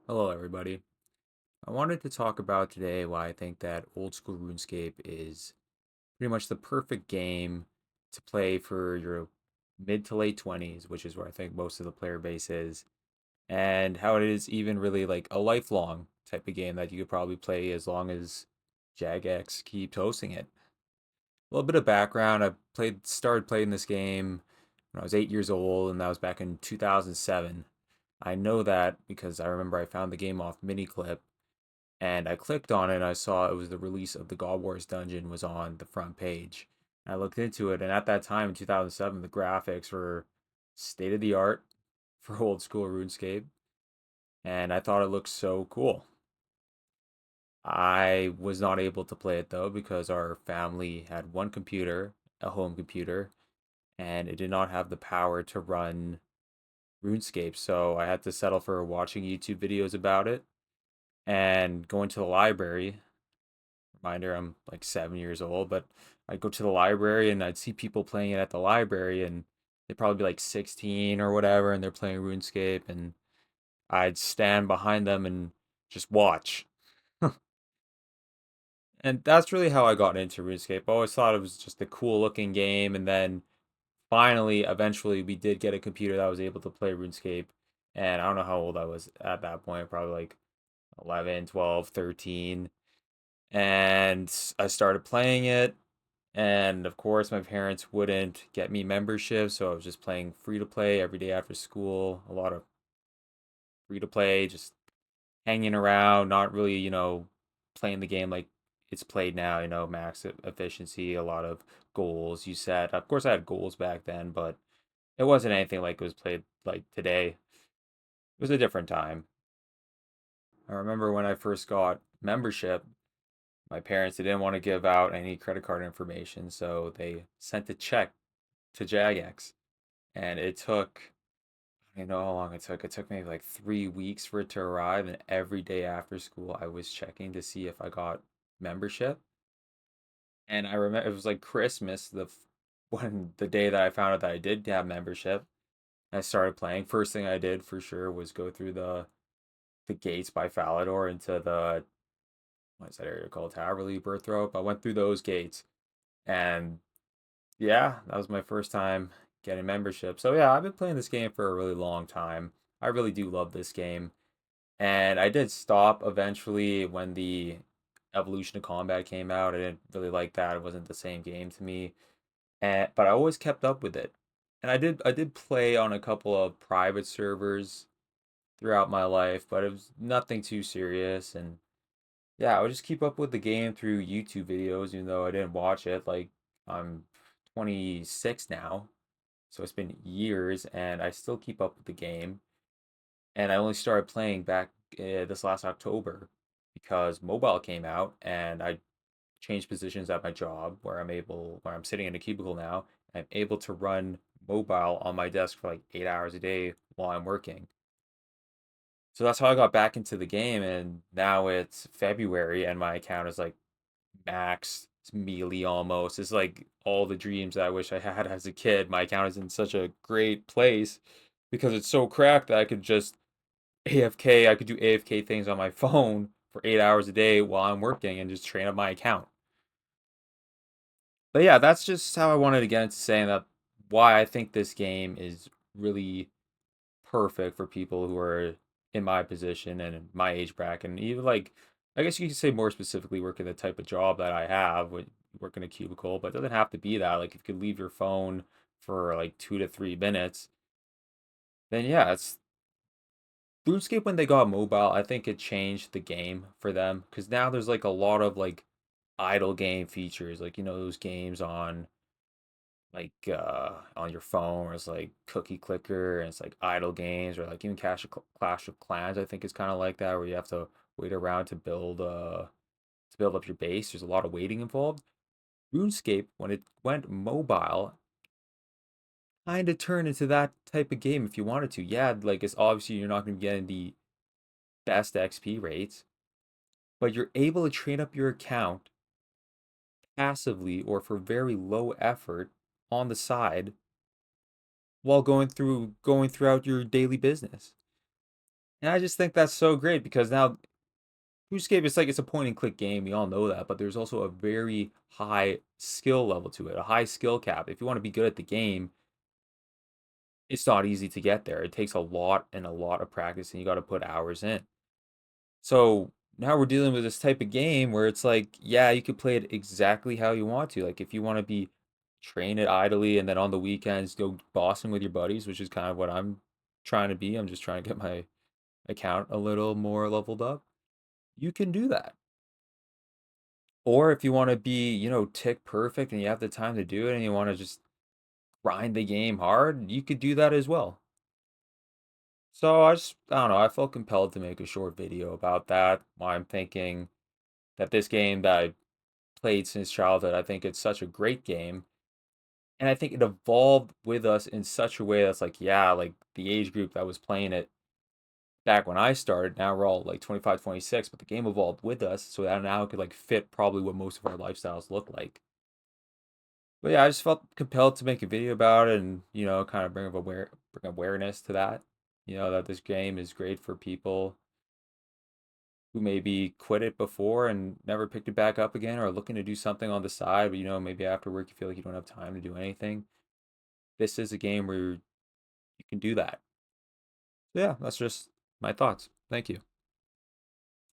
Hello, everybody. I wanted to talk about today why I think that old school RuneScape is pretty much the perfect game to play for your mid to late 20s, which is where I think most of the player base is, and how it is even really like a lifelong type of game that you could probably play as long as Jagex keeps hosting it. A little bit of background, started playing this game when I was 8 years old, and that was back in 2007. I know that because I remember I found the game off Miniclip and I clicked on it and I saw it was the release of the God Wars dungeon was on the front page. And I looked into it, and at that time in 2007, the graphics were state of the art for old school RuneScape, and I thought it looked so cool. I was not able to play it though because our family had one computer, a home computer, and it did not have the power to run RuneScape, so I had to settle for watching YouTube videos about it and going to the library. Reminder, I'm like 7 years old, but I'd go to the library and I'd see people playing it at the library, and they'd probably be like 16 or whatever, and they're playing RuneScape, and I'd stand behind them and just watch. And that's really how I got into RuneScape. I always thought it was just a cool looking game, and then finally, eventually, we did get a computer that was able to play RuneScape, and I don't know how old I was at that point, probably like 11, 12, 13, and I started playing it. And of course, my parents wouldn't get me membership, so I was just playing free to play every day after school. A lot of free to play, just hanging around, not really, playing the game like it's played now, max efficiency, a lot of goals you set. Of course, I had goals back then, but it wasn't anything like it was played like today. It was a different time. I remember when I first got membership, my parents they didn't want to give out any credit card information, so they sent a check to Jagex. And it took, I don't know how long it took. It took maybe like 3 weeks for it to arrive, and every day after school, I was checking to see if I got membership. And I remember it was like Christmas, when the day that I found out that I did have membership. I started playing. First thing I did for sure was go through the gates by Falador into the what's that area called? Haverly, Birthrope. I went through those gates, and yeah, that was my first time getting membership. So yeah, I've been playing this game for a really long time. I really do love this game. And I did stop eventually when the Evolution of Combat came out. I didn't really like that. It wasn't the same game to me. And but I always kept up with it. And I did play on a couple of private servers throughout my life, but it was nothing too serious. And yeah, I would just keep up with the game through YouTube videos, even though I didn't watch it. Like I'm 26 now, so it's been years, and I still keep up with the game. And I only started playing back this last October because mobile came out, and I changed positions at my job where I'm sitting in a cubicle now. I'm able to run mobile on my desk for like 8 hours a day while I'm working. So that's how I got back into the game, and now it's February, and my account is like max. It's mealy almost. It's like all the dreams that I wish I had as a kid. My account is in such a great place because it's so cracked that I could just AFK. I could do AFK things on my phone for 8 hours a day while I'm working and just train up my account. But yeah, that's just how I wanted to get into saying that why I think this game is really perfect for people who are in my position and in my age bracket, and even like I guess you could say more specifically working the type of job that I have, with working a cubicle, but it doesn't have to be that. Like if you could leave your phone for like 2 to 3 minutes, then yeah, it's RuneScape when they got mobile. I think it changed the game for them because now there's like a lot of like idle game features, like those games on your phone where it's like cookie clicker and it's like idle games, or like even Clash of Clans I think is kind of like that, where you have to wait around to build up your base. There's a lot of waiting involved. RuneScape, when it went mobile, kind of turned into that type of game if you wanted to. Yeah, like it's obviously you're not going to be getting the best XP rates, but you're able to train up your account passively or for very low effort on the side while going throughout your daily business. And I just think that's so great because now RuneScape is like it's a point and click game. We all know that, but there's also a very high skill level to it, a high skill cap. If you want to be good at the game, it's not easy to get there. It takes a lot and a lot of practice, and you got to put hours in. So now we're dealing with this type of game where it's like, yeah, you could play it exactly how you want to. Like if you want to be train it idly and then on the weekends go bossing with your buddies, which is kind of what I'm trying to be. I'm just trying to get my account a little more leveled up. You can do that. Or if you want to be, tick perfect and you have the time to do it and you want to just grind the game hard, you could do that as well. So I don't know, I felt compelled to make a short video about that. Why I'm thinking that this game that I played since childhood, I think it's such a great game. And I think it evolved with us in such a way that's like, yeah, like the age group that was playing it back when I started, now we're all like 25, 26, but the game evolved with us. So that now it could like fit probably what most of our lifestyles look like. But yeah, I just felt compelled to make a video about it and, kind of bring awareness to that. That this game is great for people who maybe quit it before and never picked it back up again or looking to do something on the side, but maybe after work you feel like you don't have time to do anything. This is a game where you can do that. So yeah, that's just my thoughts. Thank you.